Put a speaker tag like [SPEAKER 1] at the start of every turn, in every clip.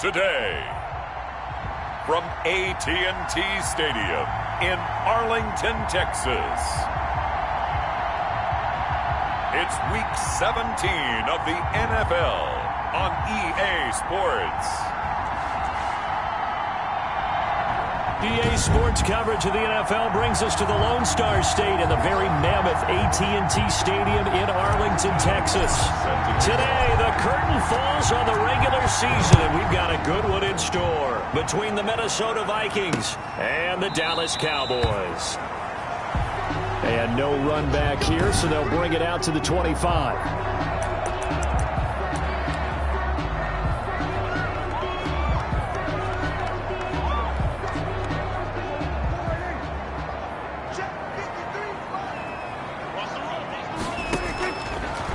[SPEAKER 1] today. From AT&T Stadium in Arlington, Texas. It's Week 17 of the NFL on EA Sports.
[SPEAKER 2] EA Sports coverage of the NFL brings us to the Lone Star State in the very mammoth AT&T Stadium in Arlington, Texas. Today, the curtain falls on the regular season, and we've got a good one in store between the Minnesota Vikings and the Dallas Cowboys. And no run back here, so they'll bring it out to the 25.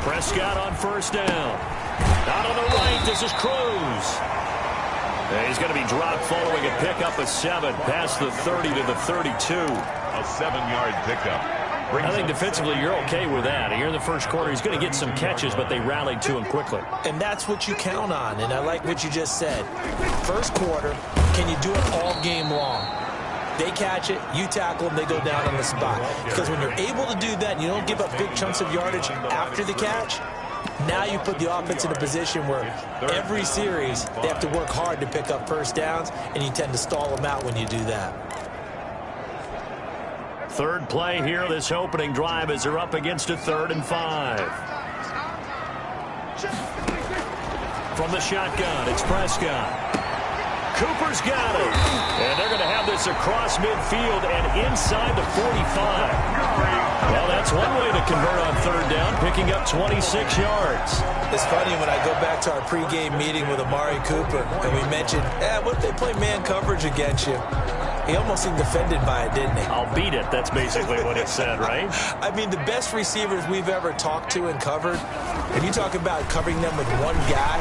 [SPEAKER 2] Prescott on first down. Out on the right, this is Cruz. And he's going to be dropped following a pickup of 7 past the 30 to the 32.
[SPEAKER 1] A 7-yard pickup.
[SPEAKER 2] I think defensively you're okay with that. Here in the first quarter, he's going to get some catches, but they rallied to him quickly.
[SPEAKER 3] And that's what you count on, and I like what you just said. First quarter, can you do it all game long? They catch it, you tackle them, they go down on the spot. Because when you're able to do that and you don't give up big chunks of yardage after the catch, now you put the offense in a position where every series they have to work hard to pick up first downs, and you tend to stall them out when you do that.
[SPEAKER 2] Third play here, this opening drive as they're up against a 3rd and 5. From the shotgun, it's Prescott. Cooper's got it. And they're going to have this across midfield and inside the 45. Well, that's one way to convert on 3rd down, picking up 26 yards.
[SPEAKER 3] It's funny when I go back to our pregame meeting with Amari Cooper, and we mentioned, what if they play man coverage against you? He almost seemed offended by it, didn't he?
[SPEAKER 2] I'll beat it. That's basically what he said, right?
[SPEAKER 3] I mean, the best receivers we've ever talked to and covered, when you talk about covering them with one guy,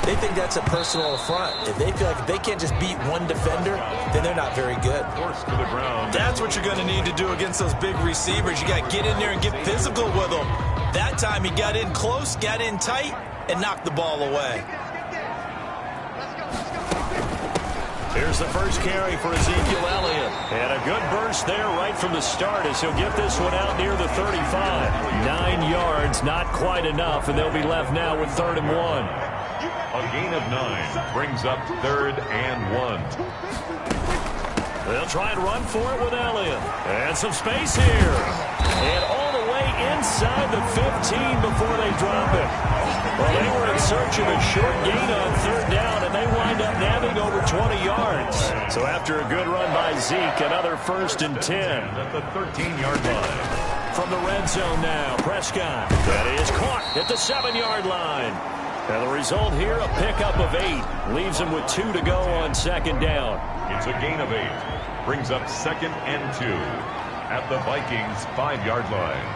[SPEAKER 3] they think that's a personal affront. If they feel like if they can't just beat one defender, then they're not very good.
[SPEAKER 1] To the ground.
[SPEAKER 3] That's what you're going to need to do against those big receivers. You got to get in there and get physical with them. That time he got in close, got in tight, and knocked the ball away.
[SPEAKER 2] Here's the first carry for Ezekiel Elliott. And a good burst there right from the start as he'll get this one out near the 35. 9 yards, not quite enough, and they'll be left now with 3rd and 1.
[SPEAKER 1] A gain of 9 brings up 3rd and 1.
[SPEAKER 2] They'll try and run for it with Elliott. And some space here. And all the way inside the 15 before they drop it. Well, they were in search of a short gain on 3rd down, and they wind up nabbing over 20 yards. So after a good run by Zeke, another 1st and 10.
[SPEAKER 1] At the 13-yard line.
[SPEAKER 2] From the red zone now, Prescott. That is caught at the 7-yard line. And the result here, a pickup of 8. Leaves him with 2 to go on 2nd down.
[SPEAKER 1] It's a gain of 8. Brings up 2nd and 2 at the Vikings' 5-yard line.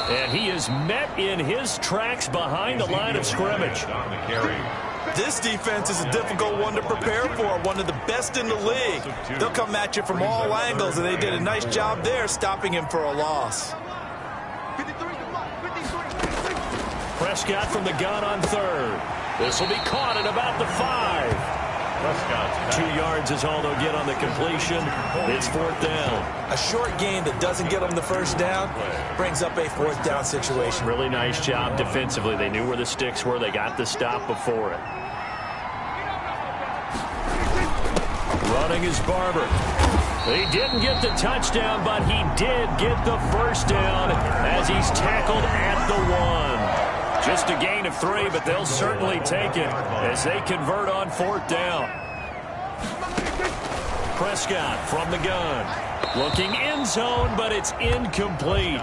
[SPEAKER 2] And he is met in his tracks behind the line of scrimmage.
[SPEAKER 1] On the carry.
[SPEAKER 3] This defense is a difficult one to prepare for, one of the best in the league. They'll come at you from all angles, and they did a nice job there stopping him for a loss.
[SPEAKER 2] Prescott from the gun on 3rd. This will be caught at about the 5.
[SPEAKER 1] Prescott.
[SPEAKER 2] 2 yards is all they'll get on the completion. It's 4th down.
[SPEAKER 3] A short gain that doesn't get them the first down brings up a 4th down situation.
[SPEAKER 2] Really nice job defensively. They knew where the sticks were. They got the stop before it. Running is Barber. He didn't get the touchdown, but he did get the first down as he's tackled at the 1. Just a gain of 3, but they'll certainly take it as they convert on 4th down. Prescott from the gun. Looking end zone, but it's incomplete.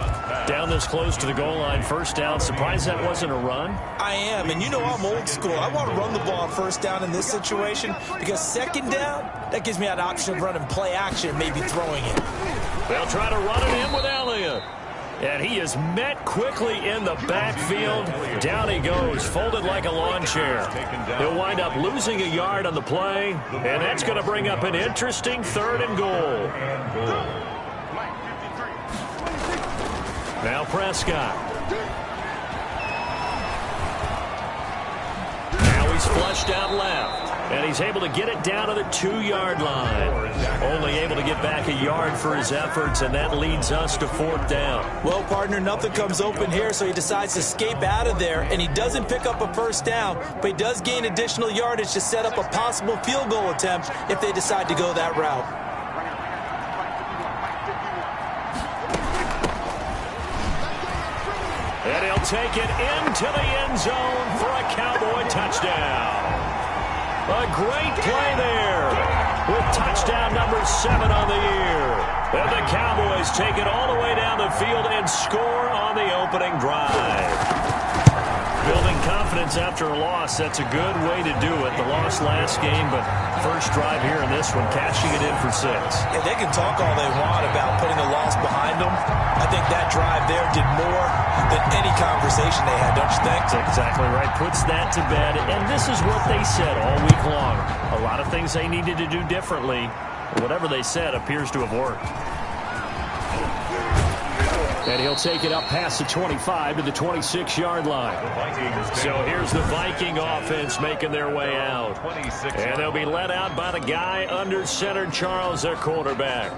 [SPEAKER 2] Down this close to the goal line, 1st down. Surprised that wasn't a run?
[SPEAKER 3] I am, and you know I'm old school. I want to run the ball on 1st down in this situation because 2nd down, that gives me that option of running play action, maybe throwing it.
[SPEAKER 2] They'll try to run it in with Elliott. And he is met quickly in the backfield. Down he goes, folded like a lawn chair. He'll wind up losing a yard on the play, and that's going to bring up an interesting 3rd and goal. Now Prescott. flushed out left. And he's able to get it down to the 2-yard line. Only able to get back a yard for his efforts, and that leads us to 4th down.
[SPEAKER 3] Well, partner, nothing comes open here, so he decides to escape out of there, and he doesn't pick up a first down, but he does gain additional yardage to set up a possible field goal attempt if they decide to go that route.
[SPEAKER 2] And he'll take it into the end zone for a Cowboy touchdown. A great play there with touchdown number 7 on the year. And the Cowboys take it all the way down the field and score on the opening drive. Building confidence after a loss, that's a good way to do it. The loss last game, but first drive here in this one, cashing it in for 6.
[SPEAKER 3] Yeah, they can talk all they want about putting the loss behind them. I think that drive there did more than any conversation they had, don't you think?
[SPEAKER 2] That's exactly right. Puts that to bed, and this is what they said all week long. A lot of things they needed to do differently. Whatever they said appears to have worked. And he'll take it up past the 25 to the 26-yard line. So here's the Viking offense making their way out. And they'll be led out by the guy under center, Charles, their quarterback.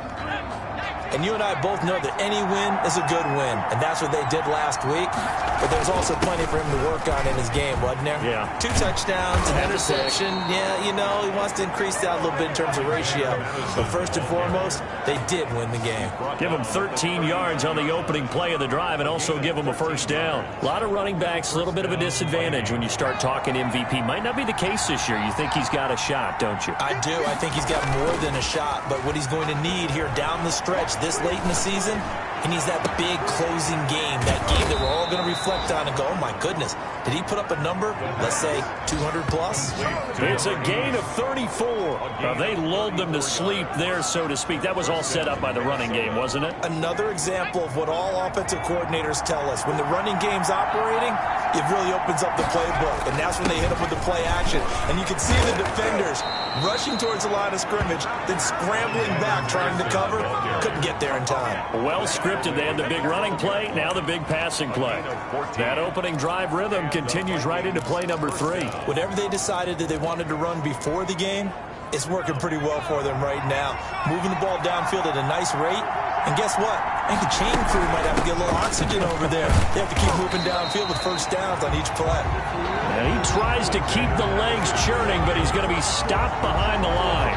[SPEAKER 3] And you and I both know that any win is a good win, and that's what they did last week. But there's also plenty for him to work on in his game, wasn't there?
[SPEAKER 2] Yeah.
[SPEAKER 3] 2 touchdowns, an interception. Yeah, you know, he wants to increase that a little bit in terms of ratio. But first and foremost, they did win the game.
[SPEAKER 2] Give him 13 yards on the opening play of the drive and also give him a first down. A lot of running backs, a little bit of a disadvantage when you start talking MVP. Might not be the case this year. You think he's got a shot, don't you?
[SPEAKER 3] I do. I think he's got more than a shot. But what he's going to need here down the stretch this late in the season, he needs that big closing game, that game that we're all going to reflect on and go, oh my goodness, did he put up a number, let's say 200 plus?
[SPEAKER 2] It's a gain of 34. They lulled them to sleep there, so to speak. That was all set up by the running game, wasn't it?
[SPEAKER 3] Another example of what all offensive coordinators tell us. When the running game's operating, it really opens up the playbook, and that's when they hit them with the play action. And you can see the defenders rushing towards the line of scrimmage, then scrambling back, trying to cover. Couldn't get there in time.
[SPEAKER 2] Well scripted. They had the big running play, now the big passing play. That opening drive rhythm continues right into play number 3.
[SPEAKER 3] Whatever they decided that they wanted to run before the game, it's working pretty well for them right now. Moving the ball downfield at a nice rate. And guess what? I think the chain crew might have to get a little oxygen over there. They have to keep moving downfield with first downs on each play.
[SPEAKER 2] And he tries to keep the legs churning, but he's going to be stopped behind the line.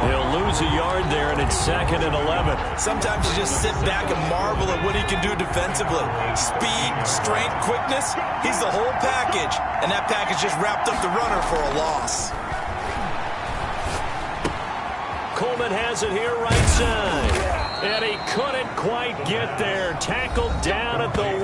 [SPEAKER 2] He'll lose a yard there, and it's 2nd and 11.
[SPEAKER 3] Sometimes you just sit back and marvel at what he can do defensively. Speed, strength, quickness. He's the whole package. And that package just wrapped up the runner for a loss.
[SPEAKER 2] Coleman has it here right side. And he couldn't quite get there. Tackled down at the 1.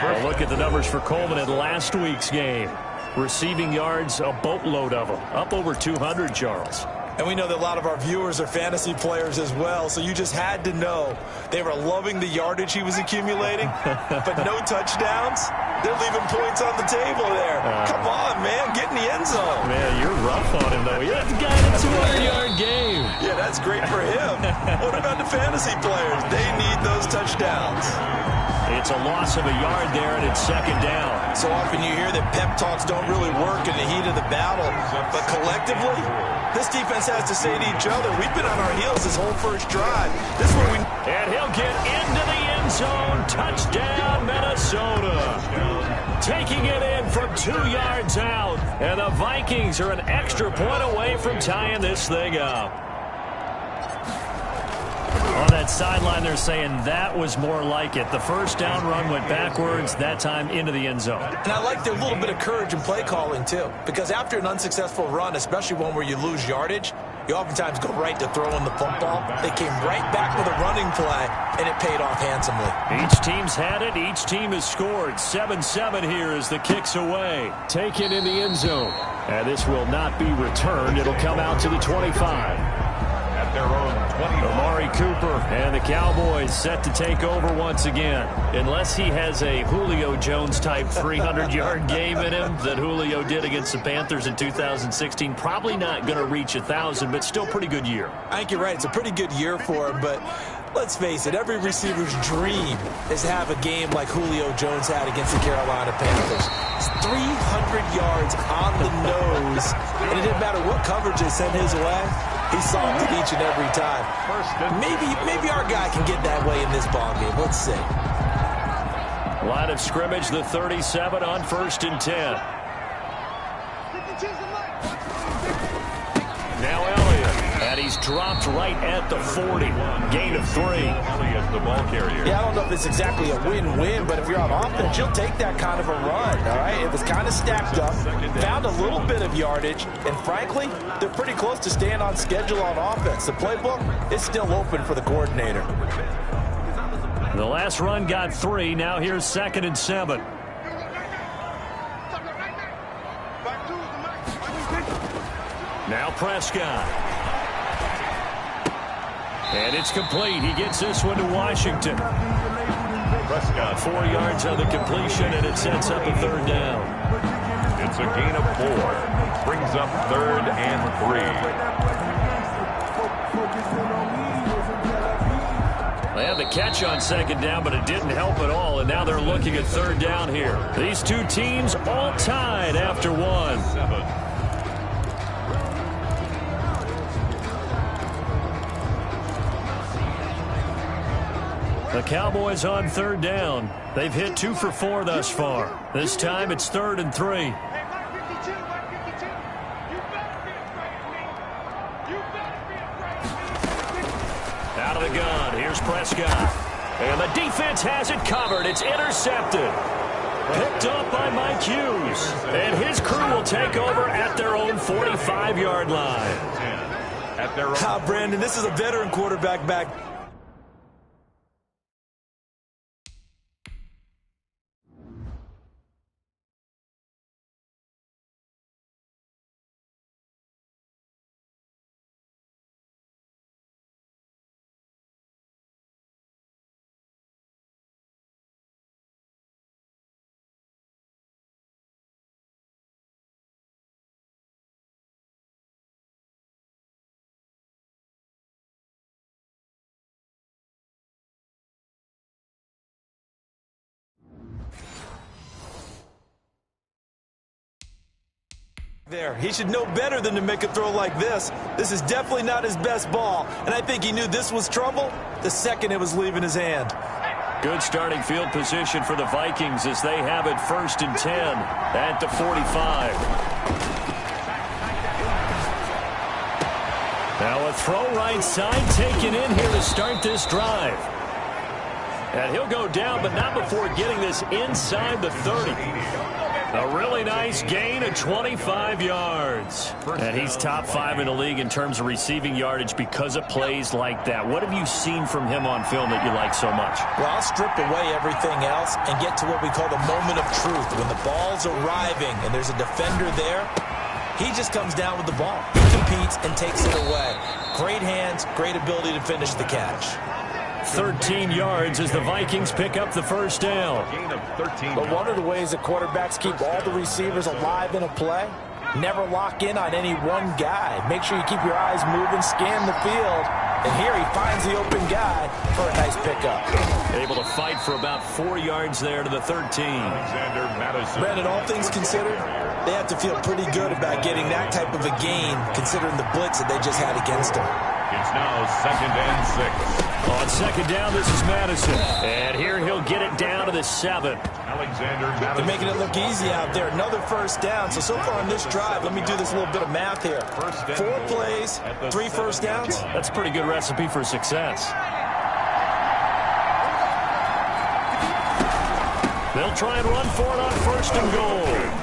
[SPEAKER 2] Well, look at the numbers for Coleman in last week's game. Receiving yards, a boatload of them. Up over 200, Charles.
[SPEAKER 3] And we know that a lot of our viewers are fantasy players as well, so you just had to know they were loving the yardage he was accumulating, but no touchdowns. They're leaving points on the table there. Come on, man, get in the end zone.
[SPEAKER 2] Man, you're rough on him, though. You have the guy in a 200-yard game.
[SPEAKER 3] Yeah, that's great for him. What about the fantasy players? They need those touchdowns.
[SPEAKER 2] It's a loss of a yard there, and it's 2nd down.
[SPEAKER 3] So often you hear that pep talks don't really work in the heat of the battle, but collectively, this defense has to say to each other, we've been on our heels this whole first drive. This is where we...
[SPEAKER 2] And he'll get into the end zone. Touchdown, Minnesota. Taking it in from 2 yards out. And the Vikings are an extra point away from tying this thing up. On that sideline, they're saying that was more like it. The first down run went backwards, that time into the end zone.
[SPEAKER 3] And I like their little bit of courage in play calling, too. Because after an unsuccessful run, especially one where you lose yardage, you oftentimes go right to throwing the football. They came right back with a running play, and it paid off handsomely.
[SPEAKER 2] Each team's had it. Each team has scored. 7-7 here as the kick's away. Taken in the end zone. And this will not be returned. It'll come out to the 25.
[SPEAKER 1] Their own 20.
[SPEAKER 2] Amari Cooper and the Cowboys set to take over once again. Unless he has a Julio Jones-type 300-yard game in him that Julio did against the Panthers in 2016, probably not going to reach 1,000, but still pretty good year.
[SPEAKER 3] I think you're right. It's a pretty good year for him, but Let's face it, every receiver's dream is to have a game like Julio Jones had against the Carolina Panthers. It's 300 yards on the nose, and it didn't matter what coverage they sent his way. He solved it each and every time. Maybe our guy can get that way in this ballgame. Let's see.
[SPEAKER 2] Line of scrimmage, the 37 on 1st and 10. Now Elliott, and he's dropped right at the 40. Gain of 3.
[SPEAKER 1] Elliott, the ball carrier.
[SPEAKER 3] Yeah, I don't know if it's exactly a win-win, but if you're on offense, you'll take that kind of a run, all right? It was kind of stacked up, found a little bit of yardage, and frankly, they're pretty close to staying on schedule on offense. The playbook is still open for the coordinator.
[SPEAKER 2] The last run got 3. Now here's 2nd and 7. Now Prescott. And it's complete. He gets this one to Washington.
[SPEAKER 1] Prescott.
[SPEAKER 2] 4 yards on the completion, and it sets up a 3rd down.
[SPEAKER 1] It's a gain of 4. Brings up 3rd and 3.
[SPEAKER 2] They had the catch on 2nd down, but it didn't help at all, and now they're looking at 3rd down here. These two teams all tied after 1.
[SPEAKER 1] 7.
[SPEAKER 2] The Cowboys on 3rd down. They've hit 2 for 4 thus far. This time it's 3rd and 3. Out of the gun. Here's Prescott. And the defense has it covered. It's intercepted. Picked up by Mike Hughes. And his crew will take over at their own 45-yard line.
[SPEAKER 1] At their own.
[SPEAKER 3] Brandon, this is a veteran quarterback back. There, he should know better than to make a throw like this. This is definitely not his best ball, and I think he knew this was trouble the second it was leaving his hand.
[SPEAKER 2] Good starting field position for the Vikings as they have it 1st and 10 at the 45. Now a throw right side taken in here to start this drive. And he'll go down, but not before getting this inside the 30. A really nice gain of 25 yards. And he's top 5 in the league in terms of receiving yardage because of plays like that. What have you seen from him on film that you like so much?
[SPEAKER 3] Well, I'll strip away everything else and get to what we call the moment of truth. When the ball's arriving and there's a defender there, he just comes down with the ball. He competes and takes it away. Great hands, great ability to finish the catch.
[SPEAKER 2] 13 yards as the Vikings pick up the 1st down.
[SPEAKER 1] Gain of 13.
[SPEAKER 3] But one of the ways that quarterbacks keep all the receivers alive in a play, never lock in on any one guy. Make sure you keep your eyes moving, scan the field, and here he finds the open guy for a nice pickup.
[SPEAKER 2] Able to fight for about 4 yards there to the 13.
[SPEAKER 1] Alexander Madison.
[SPEAKER 3] Brandon, all things considered, they have to feel pretty good about getting that type of a gain considering the blitz that they just had against them.
[SPEAKER 1] It's now 2nd and 6.
[SPEAKER 2] On 2nd down, this is Madison. And here he'll get it down to the 7.
[SPEAKER 1] Alexander Madison.
[SPEAKER 3] They're making it look easy out there. Another 1st down. So far on this drive, let me do this little bit of math here. 4 plays, 3 first downs.
[SPEAKER 2] That's a pretty good recipe for success. They'll try and run for it on 1st and goal.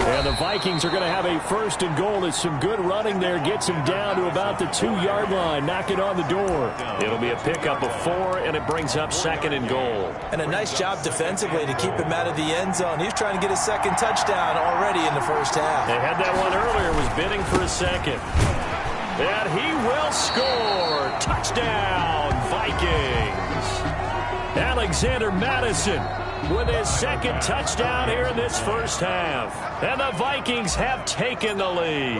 [SPEAKER 2] And the Vikings are going to have a 1st and goal. As some good running there gets him down to about the 2-yard line. Knocking on the door. It'll be a pickup of 4, and it brings up 2nd and goal.
[SPEAKER 3] And a nice job defensively to keep him out of the end zone. He was trying to get his 2nd touchdown already in the 1st half.
[SPEAKER 2] They had that one earlier, was bidding for a 2nd. And he will score. Touchdown, Vikings. Alexander Madison with his 2nd touchdown here in this 1st half. And the Vikings have taken the lead.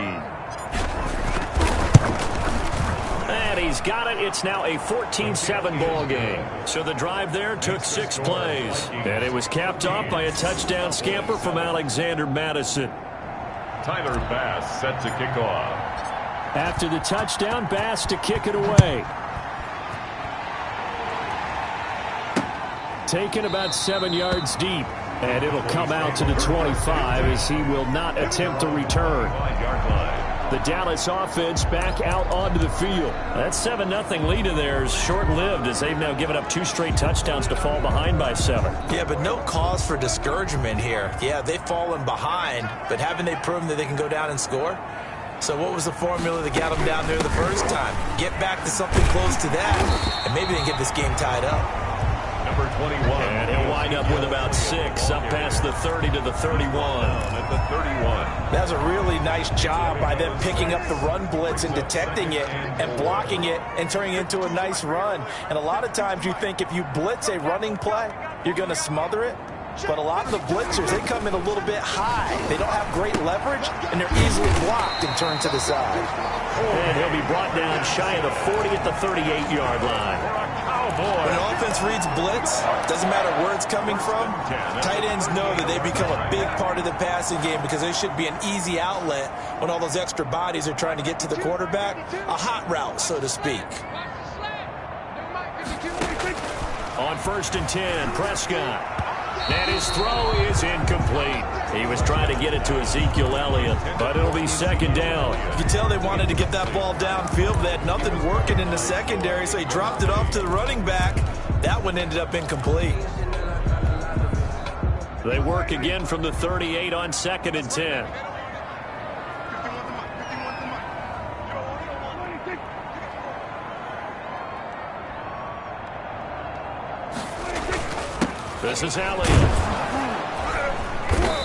[SPEAKER 2] And And he's got it. It's now a 14-7 ball game. So the drive there took 6 plays. And it was capped off by a touchdown scamper from Alexander Madison.
[SPEAKER 1] Tyler Bass set to kick off.
[SPEAKER 2] After the touchdown, Bass to kick it away. Taken about 7 yards deep. And it'll come out to the 25 as he will not attempt to return. The Dallas offense back out onto the field. That 7-0 lead of theirs short-lived as they've now given up 2 straight touchdowns to fall behind by 7.
[SPEAKER 3] Yeah, but no cause for discouragement here. Yeah, they've fallen behind, but haven't they proven that they can go down and score? So what was the formula that got them down there the first time? Get back to something close to that, and maybe they can get this game tied up.
[SPEAKER 1] Number 21.
[SPEAKER 2] And he'll wind up with about 6, up past the 30 to the 31.
[SPEAKER 1] At the 31.
[SPEAKER 3] That's a really nice job by them picking up the run blitz and detecting it and blocking it and turning it into a nice run. And a lot of times you think if you blitz a running play, you're going to smother it. But a lot of the blitzers, they come in a little bit high. They don't have great leverage, and they're easily blocked and turned to the side.
[SPEAKER 2] And he'll be brought down shy of the 40 at the 38-yard line.
[SPEAKER 3] When an offense reads blitz, doesn't matter where it's coming from, tight ends know that they become a big part of the passing game because they should be an easy outlet when all those extra bodies are trying to get to the quarterback. A hot route, so to speak.
[SPEAKER 2] On 1st and 10, Prescott. And his throw is incomplete. He was trying to get it to Ezekiel Elliott, but it'll be 2nd down.
[SPEAKER 3] You can tell they wanted to get that ball downfield, but they had nothing working in the secondary, so he dropped it off to the running back. That one ended up incomplete.
[SPEAKER 2] They work again from the 38 on 2nd and 10. This is Elliott.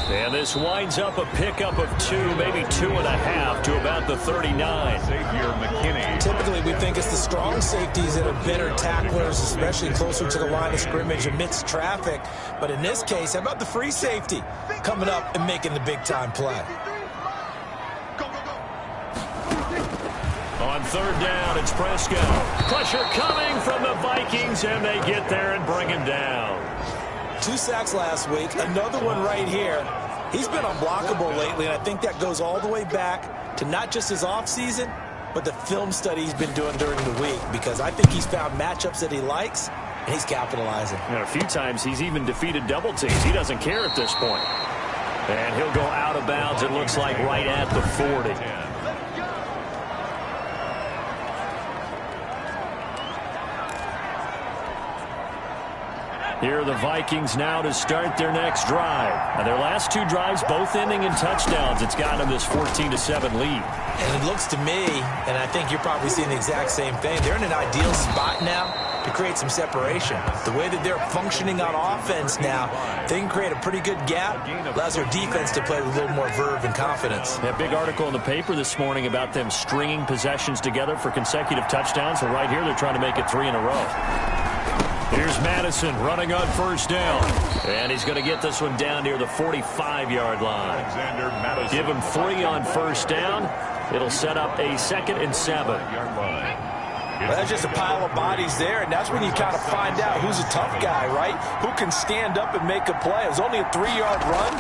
[SPEAKER 2] And this winds up a pickup of 2, maybe 2.5 to about the 39.
[SPEAKER 1] Xavier McKinney.
[SPEAKER 3] Typically, we think it's the strong safeties that are better tacklers, especially closer to the line of scrimmage amidst traffic. But in this case, how about the free safety coming up and making the big-time play?
[SPEAKER 2] On 3rd down, it's Prescott. Pressure coming from the Vikings, and they get there and bring him down.
[SPEAKER 3] 2 sacks last week, another one right here. He's been unblockable lately, and I think that goes all the way back to not just his offseason, but the film study he's been doing during the week, because I think he's found matchups that he likes, and he's capitalizing.
[SPEAKER 2] And a few times he's even defeated double teams. He doesn't care at this point. And he'll go out of bounds, it looks like, right at the 40. Here are the Vikings now to start their next drive. Now their last 2 drives, both ending in touchdowns. It's got them this 14-7 lead.
[SPEAKER 3] And it looks to me, and I think you're probably seeing the exact same thing, they're in an ideal spot now to create some separation. The way that they're functioning on offense now, they can create a pretty good gap. Allows their defense to play with a little more verve and confidence.
[SPEAKER 2] That big article in the paper this morning about them stringing possessions together for consecutive touchdowns. So right here, they're trying to make it 3 in a row. Here's Madison running on 1st down. And he's going to get this one down near the 45-yard line.
[SPEAKER 1] Alexander Madison.
[SPEAKER 2] Give him 3 on 1st down. It'll set up a 2nd and 7.
[SPEAKER 3] Well, that's just a pile of bodies there, and that's when you kind of find out who's a tough guy, right? Who can stand up and make a play. It was only a 3-yard run,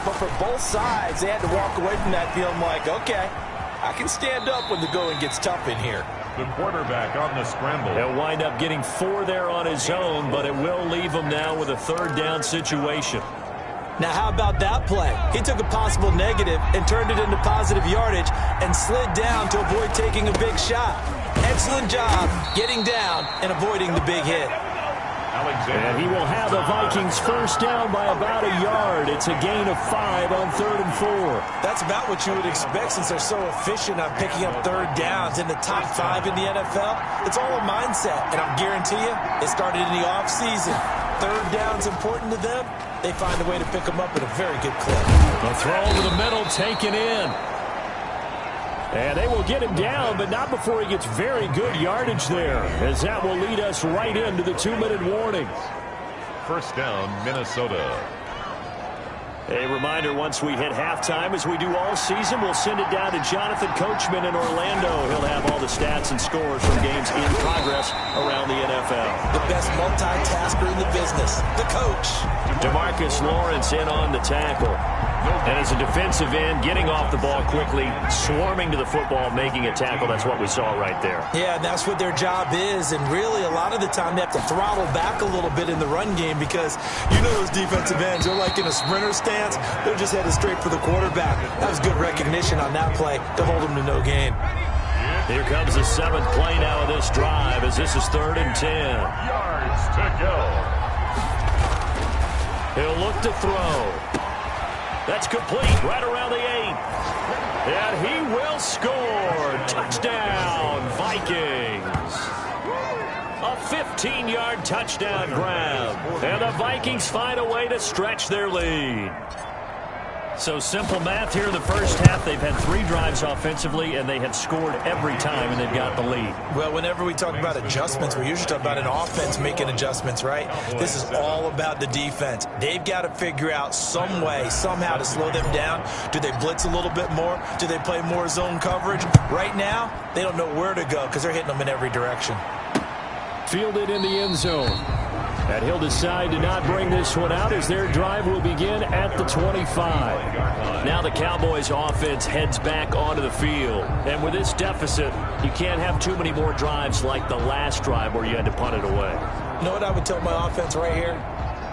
[SPEAKER 3] but for both sides, they had to walk away from that feeling like, okay, I can stand up when the going gets tough in here.
[SPEAKER 1] The quarterback on the scramble.
[SPEAKER 2] He'll wind up getting 4 there on his own, but it will leave him now with a 3rd down situation.
[SPEAKER 3] Now, how about that play? He took a possible negative and turned it into positive yardage and slid down to avoid taking a big shot. Excellent job getting down and avoiding the big hit.
[SPEAKER 2] And he will have the Vikings 1st down by about a yard. It's a gain of 5 on 3rd and 4.
[SPEAKER 3] That's about what you would expect since they're so efficient on picking up 3rd downs in the top 5 in the NFL. It's all a mindset, and I'll guarantee you it started in the offseason. 3rd down's important to them. They find a way to pick them up at a very good clip.
[SPEAKER 2] The throw over the middle taken in. And they will get him down, but not before he gets very good yardage there, as that will lead us right into the 2-minute warning.
[SPEAKER 1] 1st down, Minnesota.
[SPEAKER 2] A reminder, once we hit halftime, as we do all season, we'll send it down to Jonathan Coachman in Orlando. He'll have all the stats and scores from games in progress around the NFL.
[SPEAKER 3] The best multitasker in the business, the coach.
[SPEAKER 2] DeMarcus Lawrence in on the tackle. And as a defensive end, getting off the ball quickly, swarming to the football, making a tackle. That's what we saw right there.
[SPEAKER 3] Yeah, and that's what their job is. And really, a lot of the time, they have to throttle back a little bit in the run game because you know those defensive ends, they're like in a sprinter stance. They're just headed straight for the quarterback. That was good recognition on that play to hold them to no gain.
[SPEAKER 2] Here comes the 7th play now of this drive as this is 3rd and 10.
[SPEAKER 1] Yards to go.
[SPEAKER 2] He'll look to throw. That's complete right around the 8. And he will score. Touchdown, Vikings. A 15-yard touchdown grab. And the Vikings find a way to stretch their lead. So simple math here in the first half. They've had 3 drives offensively, and they have scored every time, and they've got the lead.
[SPEAKER 3] Well, whenever we talk about adjustments, we usually talk about an offense making adjustments, right? This is all about the defense. They've got to figure out some way, somehow to slow them down. Do they blitz a little bit more? Do they play more zone coverage? Right now, they don't know where to go because they're hitting them in every direction.
[SPEAKER 2] Fielded in the end zone. And he'll decide to not bring this one out as their drive will begin at the 25. Now the Cowboys offense heads back onto the field. And with this deficit, you can't have too many more drives like the last drive where you had to punt it away.
[SPEAKER 3] You know what I would tell my offense right here?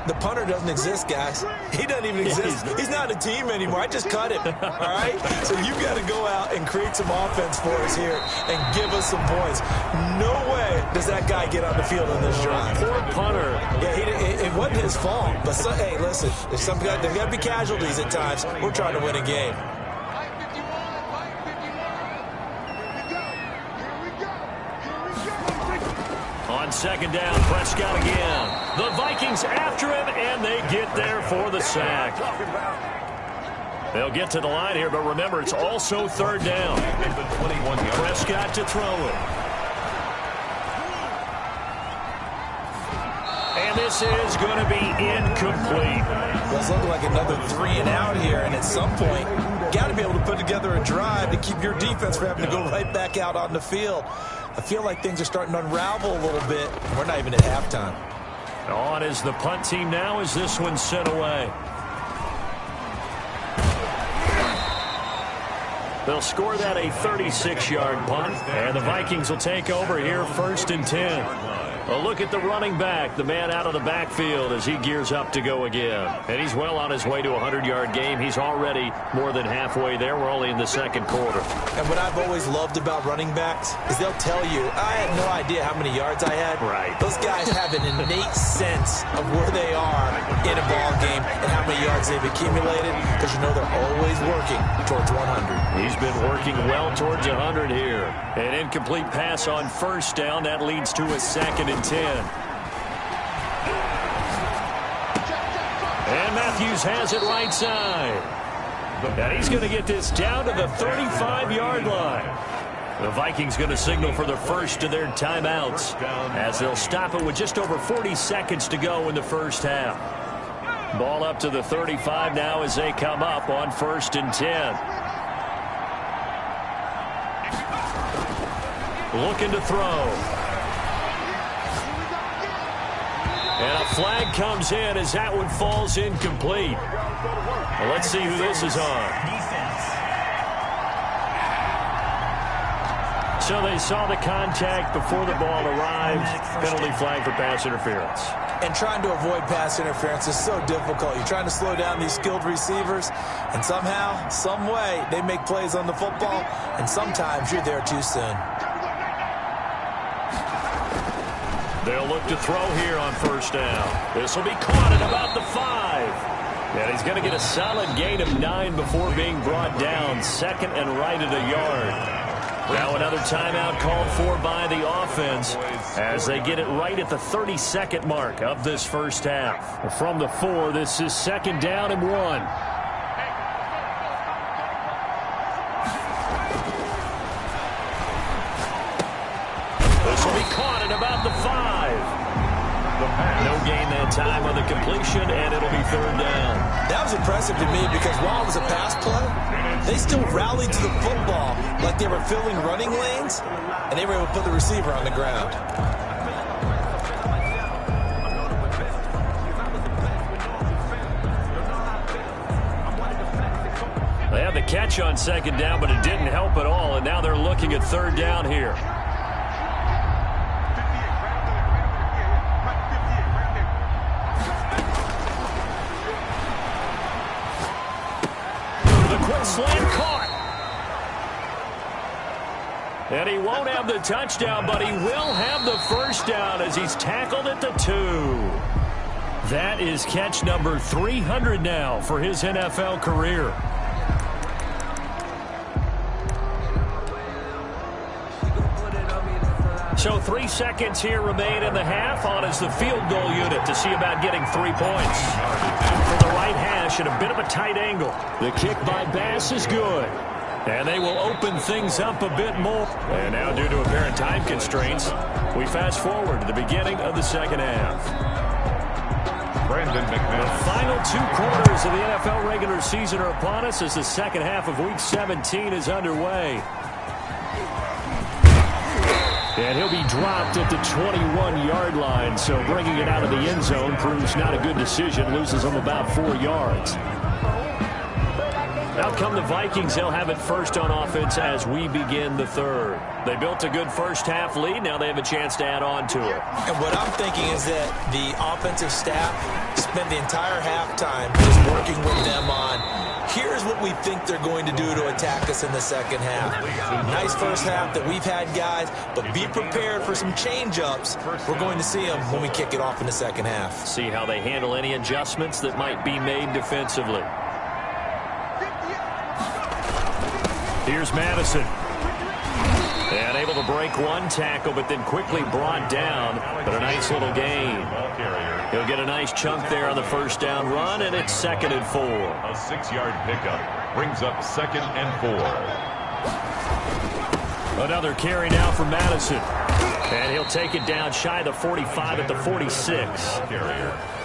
[SPEAKER 3] The punter doesn't exist, guys. He doesn't even exist. He's not a team anymore. I just cut him, all right? So you got to go out and create some offense for us here and give us some points. No way does that guy get on the field on this drive.
[SPEAKER 2] Poor punter.
[SPEAKER 3] Yeah, it wasn't his fault. But, hey, listen, there's got to be casualties at times. We're trying to win a game.
[SPEAKER 2] On 2nd down, Prescott again. The Vikings after him, and they get there for the sack. They'll get to the line here, but remember, it's also 3rd down. Prescott to throw it. And this is going to be incomplete.
[SPEAKER 3] Well, it's looking like another 3 and out here, and at some point, you got to be able to put together a drive to keep your defense from having to go right back out on the field. I feel like things are starting to unravel a little bit. We're not even at halftime.
[SPEAKER 2] On is the punt team now as this one's sent away. They'll score that a 36-yard punt, and the Vikings will take over here 1st and 10. A look at the running back, the man out of the backfield as he gears up to go again. And he's well on his way to a 100-yard game. He's already more than halfway there. We're only in the 2nd quarter.
[SPEAKER 3] And what I've always loved about running backs is they'll tell you, I had no idea how many yards I had.
[SPEAKER 2] Right.
[SPEAKER 3] Those guys have an innate sense of where they are in a ball game and how many yards they've accumulated because you know they're always working towards 100.
[SPEAKER 2] He's been working well towards 100 here. An incomplete pass on 1st down. That leads to a 2nd and 10. And Matthews has it right side. And he's going to get this down to the 35-yard line. The Vikings going to signal for the first of their timeouts as they'll stop it with just over 40 seconds to go in the first half. Ball up to the 35 now as they come up on 1st and 10. Looking to throw. And a flag comes in as that one falls incomplete. Well, let's see who this is on. So they saw the contact before the ball arrived. Penalty flag for pass interference.
[SPEAKER 3] And trying to avoid pass interference is so difficult. You're trying to slow down these skilled receivers, and somehow, some way, they make plays on the football, and sometimes you're there too soon.
[SPEAKER 2] They'll look to throw here on 1st down. This will be caught at about the 5. And he's going to get a solid gain of 9 before being brought down. 2nd and right at a yard. Now another timeout called for by the offense as they get it right at the 32nd mark of this first half. From the 4, this is 2nd down and 1. This will be caught at about the 5. No gain that time on the completion, and it'll be third down.
[SPEAKER 3] That was impressive to me because while it was a pass play, they still rallied to the football like they were filling running lanes, and they were able to put the receiver on the ground.
[SPEAKER 2] They had the catch on second down, but it didn't help at all, and now they're looking at third down here. The quick slant caught. And he won't have the touchdown, but he will have the first down as he's tackled at the 2. That is catch number 300 now for his NFL career. So 3 seconds here remain in the half. On is the field goal unit to see about getting 3 points. For the right hash at a bit of a tight angle. The kick by Bass is good. And they will open things up a bit more. And now due to apparent time constraints, we fast forward to the beginning of the second half. The final 2 quarters of the NFL regular season are upon us as the second half of Week 17 is underway. And he'll be dropped at the 21-yard line, so bringing it out of the end zone proves not a good decision, loses him about 4 yards. Out come the Vikings. They'll have it first on offense as we begin the third. They built a good first half lead. Now they have a chance to add on to it.
[SPEAKER 3] And what I'm thinking is that the offensive staff spent the entire halftime just working with them on, here's what we think they're going to do to attack us in the second half. Nice first half that we've had, guys, but be prepared for some change-ups. We're going to see them when we kick it off in the second half.
[SPEAKER 2] See how they handle any adjustments that might be made defensively. Here's Madison. And able to break one tackle, but then quickly brought down. But a nice little gain. He'll get a nice chunk there on the first down run, and it's 2nd and 4.
[SPEAKER 1] A 6-yard pickup brings up 2nd and 4.
[SPEAKER 2] Another carry now for Madison. And he'll take it down shy of the 45 at the 46.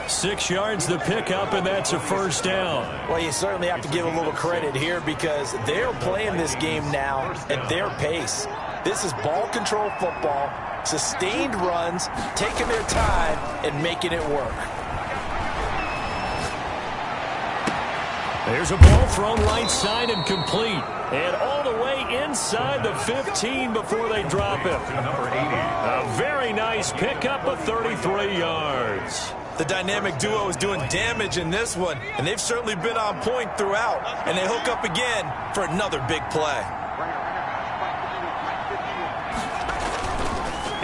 [SPEAKER 2] 6 yards the pickup, and that's a first down.
[SPEAKER 3] Well, you certainly have to give a little credit here because they're playing this game now at their pace. This is ball control football, sustained runs, taking their time, and making it work.
[SPEAKER 2] There's a ball thrown right side and complete. And all the way inside the 15 before they drop it.
[SPEAKER 1] Number 80.
[SPEAKER 2] A very nice pickup of 33 yards.
[SPEAKER 3] The dynamic duo is doing damage in this one, and they've certainly been on point throughout. And they hook up again for another big play.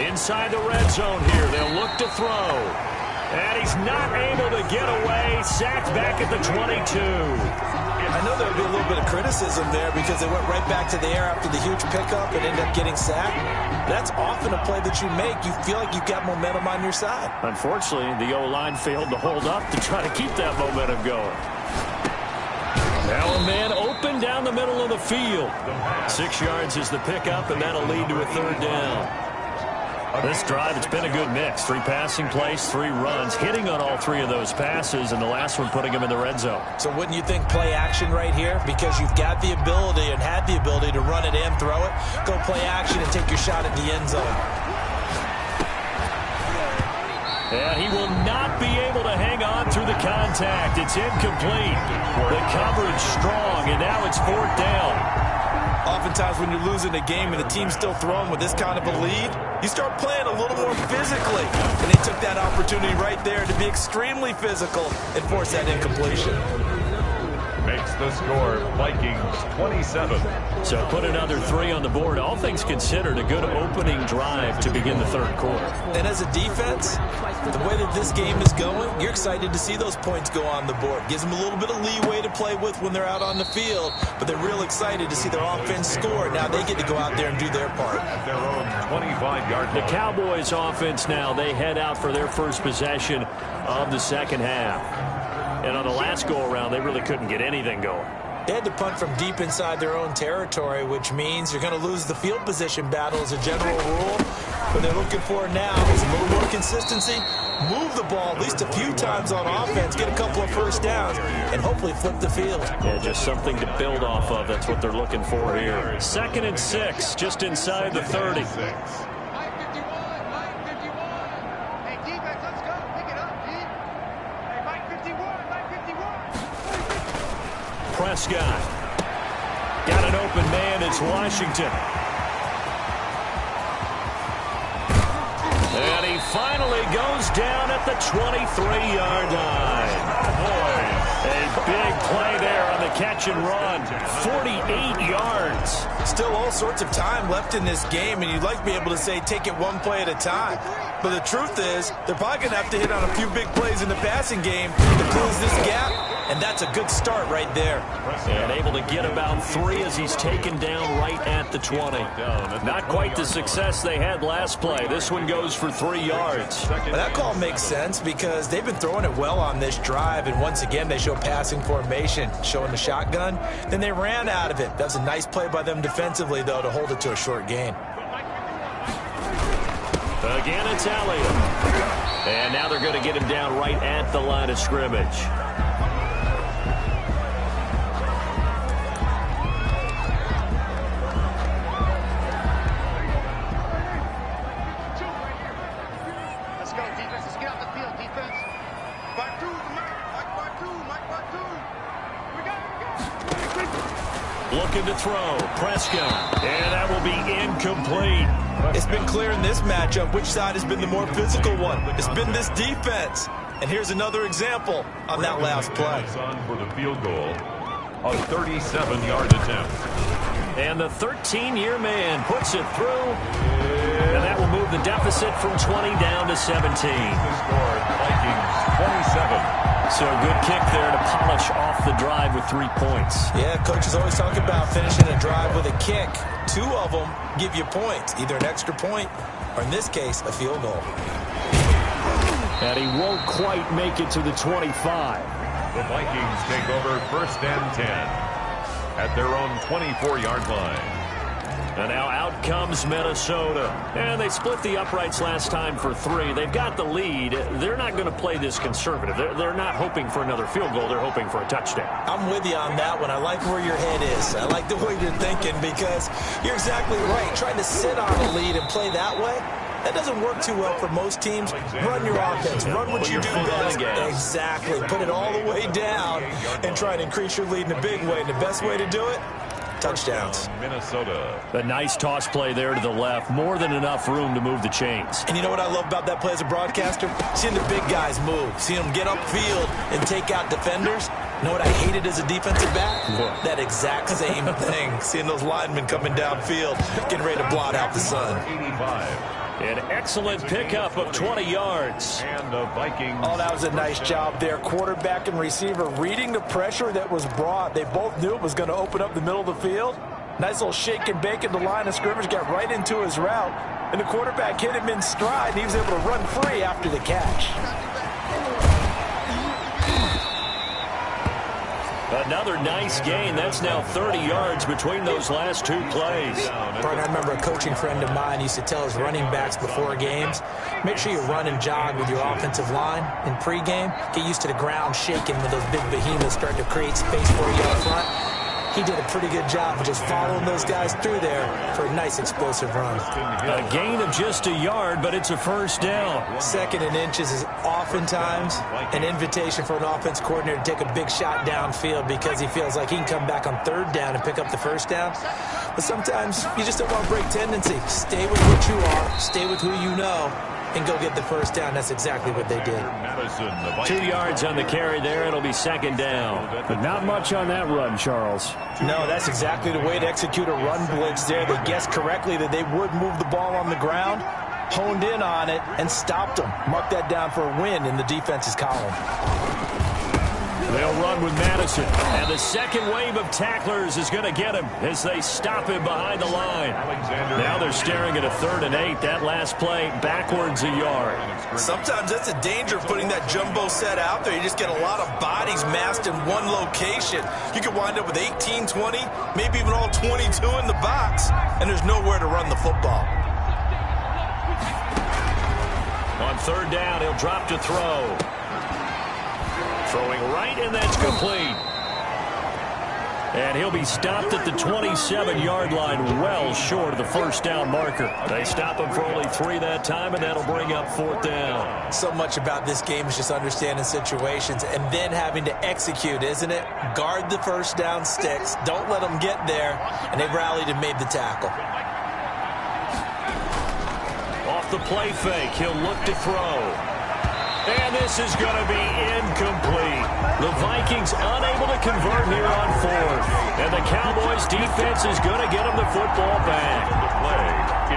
[SPEAKER 2] Inside the red zone here, they'll look to throw. And he's not able to get away. Sacked back at the 22.
[SPEAKER 3] I know there would be a little bit of criticism there because they went right back to the air after the huge pickup and ended up getting sacked. That's often a play that you make. You feel like you've got momentum on your side.
[SPEAKER 2] Unfortunately, the O-line failed to hold up to try to keep that momentum going. Now a man open down the middle of the field. 6 yards is the pickup, and that'll lead to a third down. This drive, it's been a good mix. 3 passing plays, 3 runs, hitting on all 3 of those passes, and the last one putting him in the red zone.
[SPEAKER 3] So wouldn't you think play action right here? Because you've got the ability and had the ability to run it and throw it. Go play action and take your shot at the end zone.
[SPEAKER 2] And he will not be able to hang on through the contact. It's incomplete. The coverage strong, and now it's 4th down.
[SPEAKER 3] Oftentimes when you're losing a game and the team's still throwing with this kind of a lead, you start playing a little more physically. And they took that opportunity right there to be extremely physical and force that incompletion.
[SPEAKER 1] Makes the score Vikings 27.
[SPEAKER 2] So put another 3 on the board. All things considered, a good opening drive to begin the third quarter.
[SPEAKER 3] And as a defense, the way that this game is going, you're excited to see those points go on the board. Gives them a little bit of leeway to play with when they're out on the field, but they're real excited to see their offense score. Now they get to go out there and do their part.
[SPEAKER 1] At their own 25-yard line.
[SPEAKER 2] The Cowboys offense now, they head out for their first possession of the second half. And on the last go-around, they really couldn't get anything going.
[SPEAKER 3] They had to punt from deep inside their own territory, which means you're going to lose the field position battle as a general rule. What they're looking for now is a little more consistency, move the ball at least a few times on offense, get a couple of first downs, and hopefully flip the field.
[SPEAKER 2] Yeah, just something to build off of. That's what they're looking for here. 2nd and 6, just inside the 30. Prescott. Got an open man. It's Washington. And he finally goes down at the 23-yard line. A big play there on the catch and run. 48 yards.
[SPEAKER 3] Still all sorts of time left in this game, and you'd like to be able to say take it one play at a time. But the truth is, they're probably going to have to hit on a few big plays in the passing game to close this gap, and that's a good start right there.
[SPEAKER 2] And able to get about 3 as he's taken down right at the 20. Not quite the success they had last play. This one goes for 3 yards.
[SPEAKER 3] Well, that call makes sense because they've been throwing it well on this drive, and once again they show passing formation, showing the shotgun. Then they ran out of it. That was a nice play by them defensively, though, to hold it to a short gain.
[SPEAKER 2] Again, it's Elliott. And now they're going to get him down right at the line of scrimmage.
[SPEAKER 4] Let's go, defense. Let's get out the field, defense. Part 2, Mike 2. We got it.
[SPEAKER 2] Looking to throw. Prescott. And that will be incomplete.
[SPEAKER 3] It's been clear in this matchup which side has been the more physical one. It's been this defense. And here's another example on that last play.
[SPEAKER 1] On for the field goal, a 37-yard attempt.
[SPEAKER 2] And the 13-year man puts it through. And that will move the deficit from 20 down to 17.
[SPEAKER 1] Scored Vikings 27.
[SPEAKER 2] So a good kick there to polish off the drive with 3 points.
[SPEAKER 3] Yeah, coaches always talk about finishing a drive with a kick. 2 of them give you points, either an extra point or, in this case, a field goal.
[SPEAKER 2] And he won't quite make it to the 25.
[SPEAKER 1] The Vikings take over 1st and 10 at their own 24-yard line.
[SPEAKER 2] And now out comes Minnesota. And they split the uprights last time for 3. They've got the lead. They're not going to play this conservative. They're not hoping for another field goal. They're hoping for a touchdown.
[SPEAKER 3] I'm with you on that one. I like where your head is. I like the way you're thinking because you're exactly right. Trying to sit on a lead and play that way, that doesn't work too well for most teams. Run your offense. Run what you do best. Exactly. Put it all the way down and try and increase your lead in a big way. And the best way to do it, touchdowns.
[SPEAKER 1] Minnesota.
[SPEAKER 2] A nice toss play there to the left. More than enough room to move the chains.
[SPEAKER 3] And you know what I love about that play as a broadcaster? Seeing the big guys move. Seeing them get upfield and take out defenders. You know what I hated as a defensive back?
[SPEAKER 2] What?
[SPEAKER 3] That exact same thing. Seeing those linemen coming downfield, getting ready to blot out the sun.
[SPEAKER 1] 85.
[SPEAKER 2] An excellent pickup of 20 yards.
[SPEAKER 1] And the Vikings.
[SPEAKER 3] Oh, that was a nice job there. Quarterback and receiver reading the pressure that was brought. They both knew it was going to open up the middle of the field. Nice little shake and bake at the line of scrimmage. Got right into his route. And the quarterback hit him in stride, and he was able to run free after the catch.
[SPEAKER 2] Another nice gain. That's now 30 yards between those last 2 plays.
[SPEAKER 3] Bart, I remember a coaching friend of mine used to tell his running backs before games, make sure you run and jog with your offensive line in pregame. Get used to the ground shaking when those big behemoths start to create space for you up front. He did a pretty good job of just following those guys through there for a nice explosive run.
[SPEAKER 2] A gain of just a yard, but it's a first down.
[SPEAKER 3] 2nd and inches is oftentimes an invitation for an offense coordinator to take a big shot downfield because he feels like he can come back on 3rd down and pick up the first down. But sometimes you just don't want to break tendency. Stay with what you are. Stay with who you know. And go get the first down. That's exactly what they did.
[SPEAKER 2] 2 yards on the carry there. It'll be 2nd down. But not much on that run, Charles.
[SPEAKER 3] No, that's exactly the way to execute a run blitz there. They guessed correctly that they would move the ball on the ground, honed in on it, and stopped them. Mark that down for a win in the defense's column.
[SPEAKER 2] They'll run with Madison. And the second wave of tacklers is going to get him as they stop him behind the line. Now they're staring at a 3rd and 8. That last play backwards a yard.
[SPEAKER 3] Sometimes that's a danger of putting that jumbo set out there. You just get a lot of bodies massed in one location. You could wind up with 18, 20, maybe even all 22 in the box, and there's nowhere to run the football.
[SPEAKER 2] third down. He'll drop to throw. Throwing right, and that's complete. And he'll be stopped at the 27-yard line, well short of the first down marker. They stop him for only 3 that time, and that'll bring up fourth down.
[SPEAKER 3] So much about this game is just understanding situations and then having to execute, isn't it? Guard the first down sticks. Don't let them get there. And they rallied and made the tackle.
[SPEAKER 2] Off the play fake, he'll look to throw. And this is going to be incomplete. The Vikings unable to convert here on fourth. And the Cowboys defense is going to get them the football back.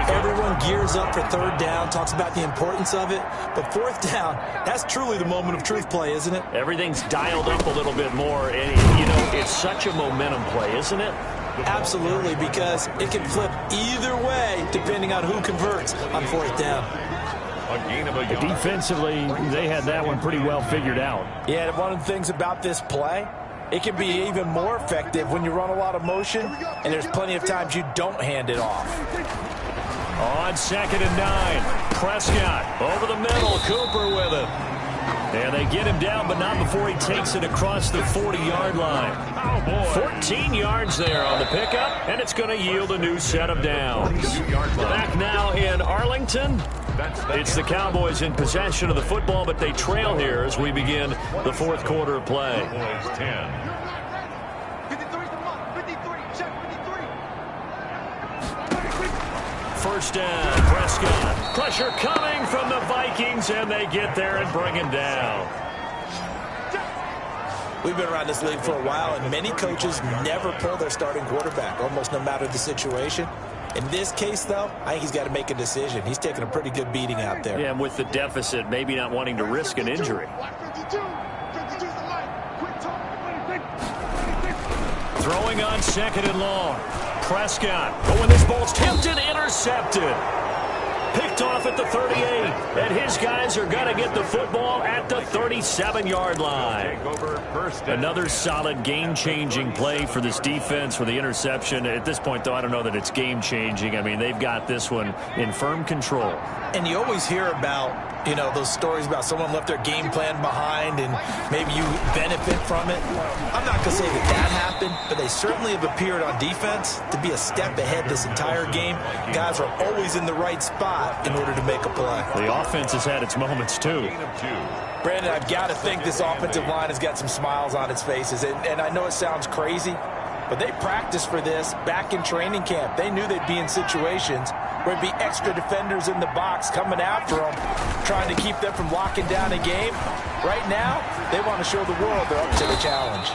[SPEAKER 3] Everyone gears up for third down, talks about the importance of it. But fourth down, that's truly the moment of truth play, isn't it?
[SPEAKER 2] Everything's dialed up a little bit more. And, you know, it's such a momentum play, isn't it?
[SPEAKER 3] Absolutely, because it can flip either way depending on who converts on fourth down.
[SPEAKER 2] Defensively, they had that one pretty well figured out.
[SPEAKER 3] Yeah, and one of the things about this play, it can be even more effective when you run a lot of motion, and there's plenty of times you don't hand it off.
[SPEAKER 2] On 2nd and 9, Prescott over the middle, Cooper with it. And they get him down, but not before he takes it across the 40-yard line. 14 yards there on the pickup, and it's going to yield a new set of downs. Back now in Arlington. It's the Cowboys in possession of the football, but they trail here as we begin the fourth quarter of play. 1st down, Prescott. Pressure coming from the Vikings, and they get there and bring him down.
[SPEAKER 3] We've been around this league for a while, and many coaches never pull their starting quarterback, almost no matter the situation. In this case, though, I think he's got to make a decision. He's taking a pretty good beating out there.
[SPEAKER 2] Yeah, and with the deficit, maybe not wanting to risk an injury. Throwing on 2nd and long. Prescott. Oh, and this ball's tempted, intercepted. Picked off at the 38. And his guys are going to get the football at the 37-yard line. Another solid game-changing play for this defense with the interception. At this point, though, I don't know that it's game-changing. I mean, they've got this one in firm control.
[SPEAKER 3] And you always hear about, you know, those stories about someone left their game plan behind and maybe you benefit from it. I'm not going to say that happened, but they certainly have appeared on defense to be a step ahead this entire game. Guys are always in the right spot in order to make a play.
[SPEAKER 2] The offense has had its moments, too.
[SPEAKER 3] Brandon, I've got to think this offensive line has got some smiles on its faces. And I know it sounds crazy, but they practiced for this back in training camp. They knew they'd be in situations where it'd be extra defenders in the box coming after them, trying to keep them from locking down a game. Right now, they want to show the world they're up to the challenge.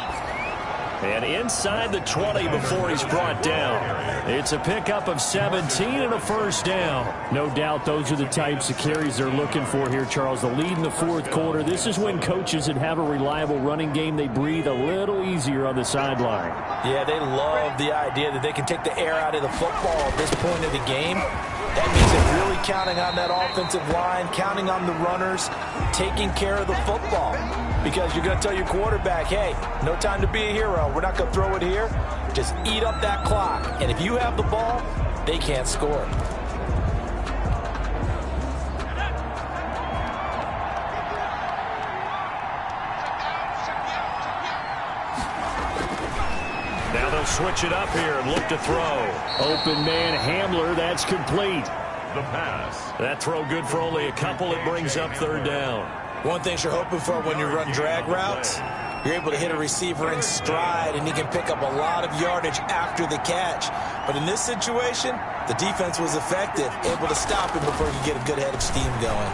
[SPEAKER 2] And inside the 20 before he's brought down. It's a pickup of 17 and a first down. No doubt those are the types of carries they're looking for here, Charles. The lead in the fourth quarter. This is when coaches that have a reliable running game, they breathe a little easier on the sideline.
[SPEAKER 3] Yeah, they love the idea that they can take the air out of the football at this point of the game. That means they're really counting on that offensive line, counting on the runners, taking care of the football. Because you're going to tell your quarterback, hey, no time to be a hero. We're not going to throw it here. Just eat up that clock. And if you have the ball, they can't score.
[SPEAKER 2] Now they'll switch it up here and look to throw. Open man Hamler, that's complete.
[SPEAKER 1] The pass.
[SPEAKER 2] That throw good for only a couple. It brings up third down.
[SPEAKER 3] One thing you're hoping for when you run drag routes, you're able to hit a receiver in stride, and he can pick up a lot of yardage after the catch. But in this situation, the defense was effective, able to stop him before he could get a good head of steam going.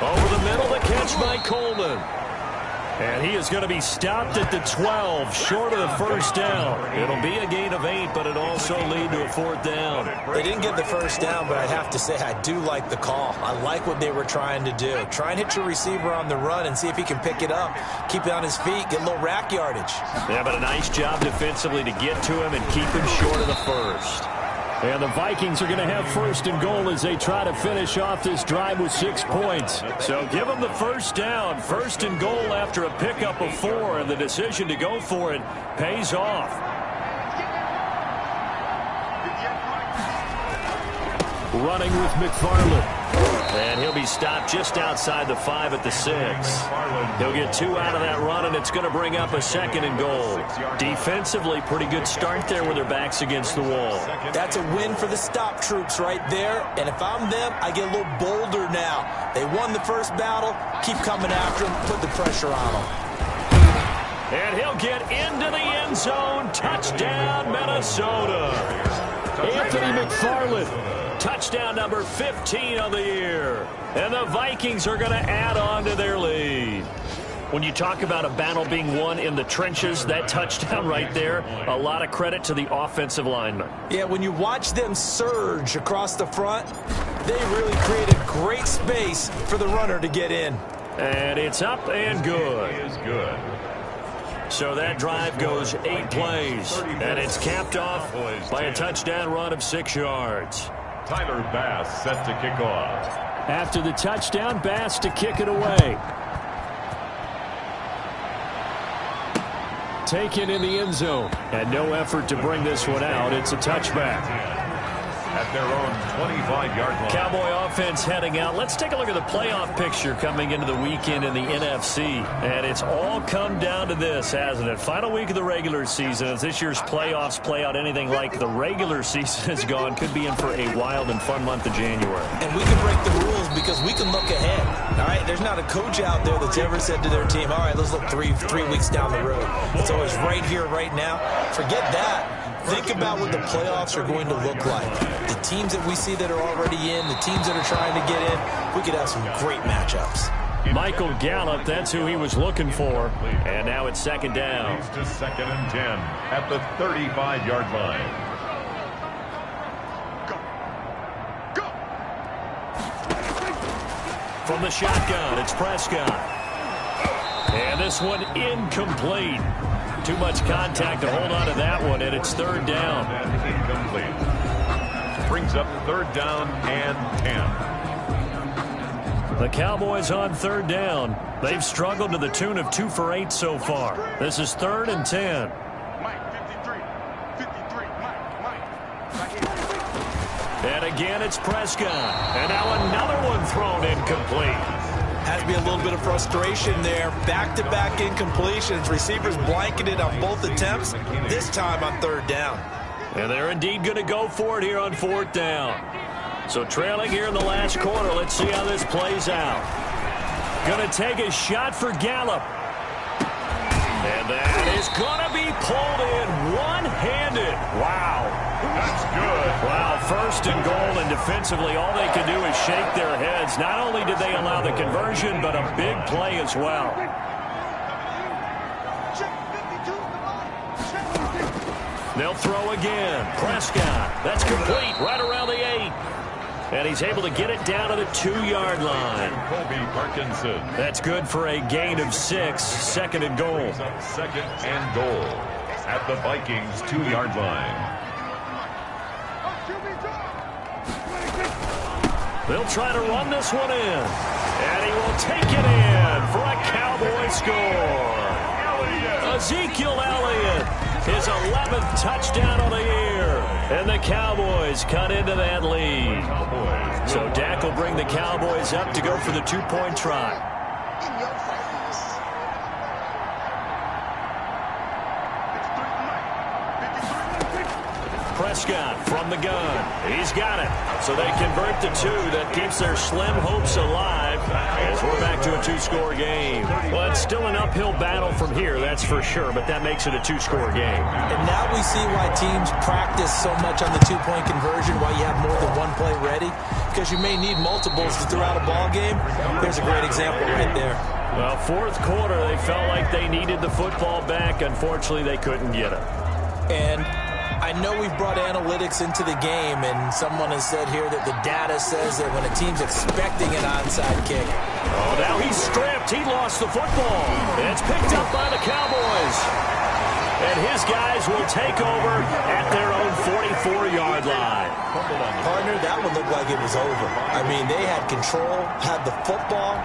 [SPEAKER 2] Over the middle, the catch by Coleman. And he is going to be stopped at the 12, short of the first down. It'll be a gain of 8, but it also lead to a fourth down.
[SPEAKER 3] They didn't get the first down, but I'd have to say I do like the call. I like what they were trying to do. Try and hit your receiver on the run and see if he can pick it up, keep it on his feet, get a little rack yardage.
[SPEAKER 2] Yeah, but a nice job defensively to get to him and keep him short of the first. And the Vikings are going to have first and goal as they try to finish off this drive with 6 points. So give them the first down. First and goal after a pickup of 4, and the decision to go for it pays off. Running with McFarland. And he'll be stopped just outside the 5 at the 6. He'll get 2 out of that run, and it's going to bring up a 2nd and goal. Defensively, pretty good start there with their backs against the wall.
[SPEAKER 3] That's a win for the stop troops right there. And if I'm them, I get a little bolder now. They won the first battle. Keep coming after them. Put the pressure on them.
[SPEAKER 2] And he'll get into the end zone. Touchdown, Minnesota. Anthony McFarland, touchdown number 15 of the year. And the Vikings are going to add on to their lead. When you talk about a battle being won in the trenches, that touchdown right there, a lot of credit to the offensive linemen.
[SPEAKER 3] Yeah, when you watch them surge across the front, they really created great space for the runner to get in.
[SPEAKER 2] And it's up and good.
[SPEAKER 1] It is good.
[SPEAKER 2] So that drive goes 8 plays, and it's capped off by a touchdown run of 6 yards.
[SPEAKER 1] Tyler Bass set to kick off.
[SPEAKER 2] After the touchdown, Bass to kick it away. Taken in the end zone, and no effort to bring this one out. It's a touchback.
[SPEAKER 1] At their own 25-yard line.
[SPEAKER 2] Cowboy offense heading out. Let's take a look at the playoff picture coming into the weekend in the NFC. And it's all come down to this, hasn't it? Final week of the regular season. As this year's playoffs play out anything like the regular season has gone, could be in for a wild and fun month of January.
[SPEAKER 3] And we can break the rules because we can look ahead. All right, there's not a coach out there that's ever said to their team, all right, let's look three weeks down the road. It's always right here, right now. Forget that. Think about what the playoffs are going to look like. The teams that we see that are already in, the teams that are trying to get in, we could have some great matchups.
[SPEAKER 2] Michael Gallup, that's who he was looking for. And now it's 2nd down.
[SPEAKER 1] He's to 2nd and 10 at the 35-yard line.
[SPEAKER 2] Go. From the shotgun, it's Prescott. And this one incomplete. Too much contact to hold on to that one, and it's 3rd down.
[SPEAKER 1] And incomplete. Brings up 3rd down and 10.
[SPEAKER 2] The Cowboys on 3rd down. They've struggled to the tune of 2 for 8 so far. This is 3rd and 10.
[SPEAKER 4] Mike, 53, Mike.
[SPEAKER 2] And again, it's Prescott. And now another one thrown incomplete.
[SPEAKER 3] Has to be a little bit of frustration there. Back-to-back incompletions. Receivers blanketed on both attempts, this time on 3rd down.
[SPEAKER 2] And they're indeed going to go for it here on 4th down. So trailing here in the last quarter. Let's see how this plays out. Going to take a shot for Gallup. And that is going to be pulled in one-handed. Wow.
[SPEAKER 1] That's good.
[SPEAKER 2] Wow, 1st and goal, and defensively all they can do is shake their heads. Not only did they allow the conversion, but a big play as well. They'll throw again. Prescott, that's complete, right around the 8. And he's able to get it down to the 2-yard line.
[SPEAKER 1] Kobe Parkinson.
[SPEAKER 2] That's good for a gain of 6, 2nd and goal.
[SPEAKER 1] 2nd and goal at the Vikings 2-yard line.
[SPEAKER 2] They'll try to run this one in. And he will take it in for a Cowboy score. Ezekiel Elliott, his 11th touchdown of the year. And the Cowboys cut into that lead. So Dak will bring the Cowboys up to go for the 2-point try. Prescott from the gun. He's got it. So they convert the 2. That keeps their slim hopes alive as we're back to a 2-score game. Well, it's still an uphill battle from here, that's for sure, but that makes it a 2-score game.
[SPEAKER 3] And now we see why teams practice so much on the 2-point conversion, why you have more than one play ready, because you may need multiples to throw out a ball game. There's a great example right there.
[SPEAKER 2] Well, 4th quarter, they felt like they needed the football back. Unfortunately, they couldn't get it.
[SPEAKER 3] And I know we've brought analytics into the game, and someone has said here that the data says that when a team's expecting an onside kick.
[SPEAKER 2] Oh, now he's stripped. He lost the football. And it's picked up by the Cowboys. And his guys will take over at their own 44-yard line.
[SPEAKER 3] Partner, that one looked like it was over. I mean, they had control, had the football,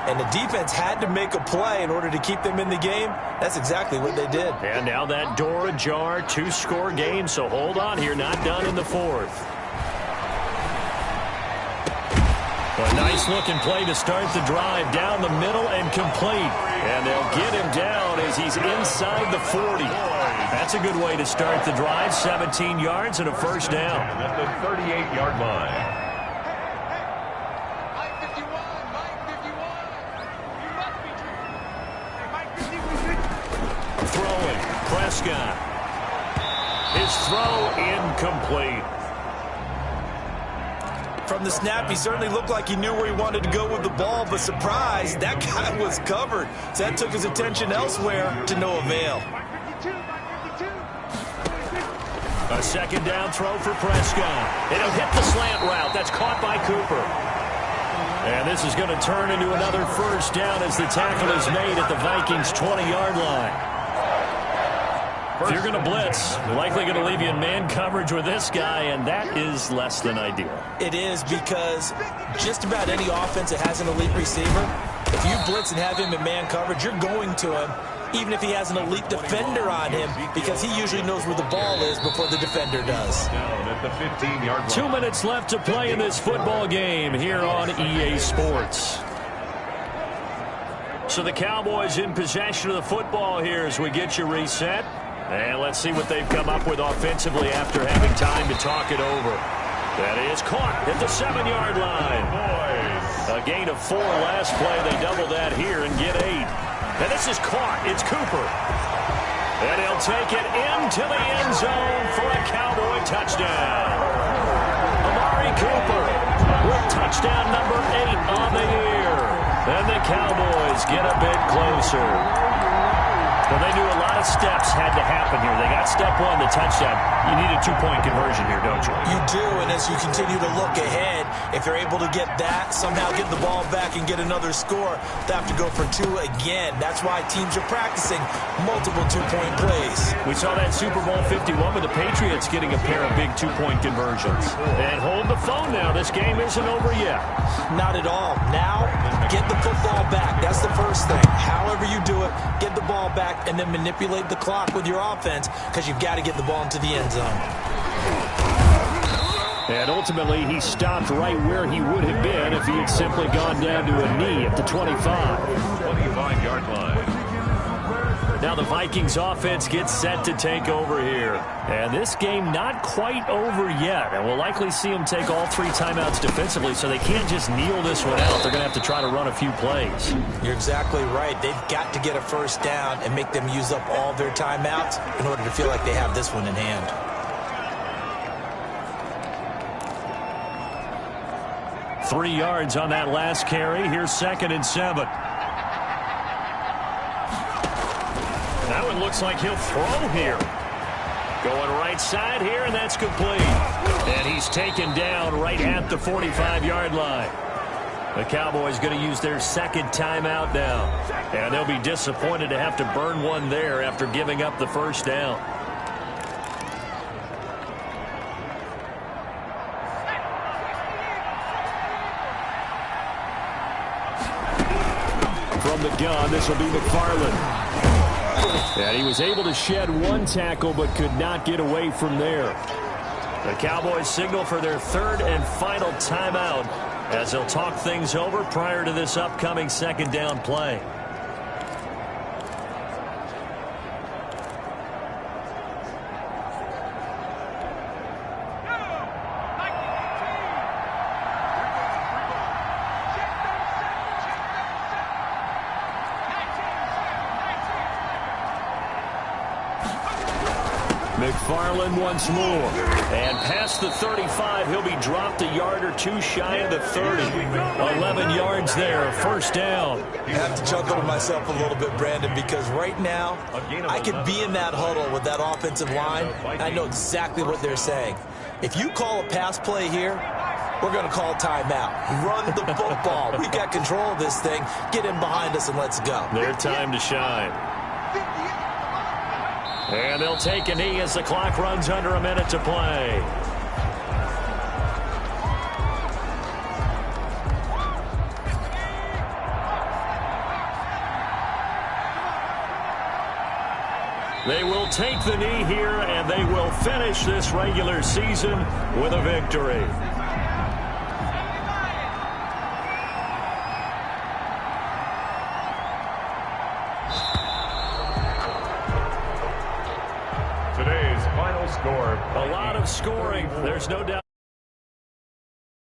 [SPEAKER 3] and the defense had to make a play in order to keep them in the game. That's exactly what they did.
[SPEAKER 2] And now that door ajar, 2-score game, so hold on here, not done in the 4th. A nice-looking play to start the drive down the middle and complete. And they'll get him down as he's inside the 40. That's a good way to start the drive. 17 yards and a first down.
[SPEAKER 1] At the 38-yard line.
[SPEAKER 2] Throwing. Prescott. His throw incomplete.
[SPEAKER 3] From the snap, he certainly looked like he knew where he wanted to go with the ball, but surprise, that guy was covered. So that took his attention elsewhere to no avail.
[SPEAKER 2] A second down throw for Prescott. It'll hit the slant route. That's caught by Cooper. And this is going to turn into another first down as the tackle is made at the Vikings' 20-yard line. If you're going to blitz, you're likely going to leave you in man coverage with this guy, and that is less than ideal.
[SPEAKER 3] It is, because just about any offense that has an elite receiver, if you blitz and have him in man coverage, you're going to him, even if he has an elite defender on him, because he usually knows where the ball is before the defender does.
[SPEAKER 1] Down at the 15-yard line.
[SPEAKER 2] 2 minutes left to play in this football game here on EA Sports. So the Cowboys in possession of the football here as we get you reset. And let's see what they've come up with offensively after having time to talk it over. That is caught at the 7-yard line. A gain of 4 last play. They double that here and get 8. And this is caught. It's Cooper. And he'll take it into the end zone for a Cowboy touchdown. Amari Cooper with touchdown number 8 on the year. And the Cowboys get a bit closer. Well, they knew a lot of steps had to happen here. They got step 1, the touchdown. You need a 2-point conversion here, don't you?
[SPEAKER 3] You do, and as you continue to look ahead, if they're able to get that, somehow get the ball back and get another score, they have to go for 2 again. That's why teams are practicing multiple 2-point plays.
[SPEAKER 2] We saw that Super Bowl 51 with the Patriots getting a pair of big 2-point conversions. And hold the phone now. This game isn't over yet.
[SPEAKER 3] Not at all. Now, get the football back. That's the first thing. However you do it, get the ball back and then manipulate the clock with your offense, because you've got to get the ball into the end zone.
[SPEAKER 2] And ultimately, he stopped right where he would have been if he had simply gone down to a knee at the 25.
[SPEAKER 1] 25-yard line.
[SPEAKER 2] Now the Vikings offense gets set to take over here. And this game not quite over yet. And we'll likely see them take all 3 timeouts defensively, so they can't just kneel this one out. They're going to have to try to run a few plays.
[SPEAKER 3] You're exactly right. They've got to get a first down and make them use up all their timeouts in order to feel like they have this one in hand.
[SPEAKER 2] Three yards on that last carry. Here's 2nd and 7. That one looks like he'll throw here. Going right side here, and that's complete. And he's taken down right at the 45-yard line. The Cowboys going to use their 2nd timeout now. And they'll be disappointed to have to burn one there after giving up the first down. From the gun, this will be McFarland. And he was able to shed 1 tackle but could not get away from there. The Cowboys signal for their 3rd and final timeout as they'll talk things over prior to this upcoming 2nd down play. McFarland once more. And past the 35, he'll be dropped a yard or 2 shy of the 30. 11 yards there, first down.
[SPEAKER 3] I have to chuckle to myself a little bit, Brandon, because right now, I could be in that huddle with that offensive line, and I know exactly what they're saying. If you call a pass play here, we're going to call timeout. Run the football. We've got control of this thing. Get in behind us and let's go.
[SPEAKER 2] Their time to shine. And they'll take a knee as the clock runs under a minute to play. They will take the knee here, and they will finish this regular season with a victory. A lot of scoring. There's no doubt.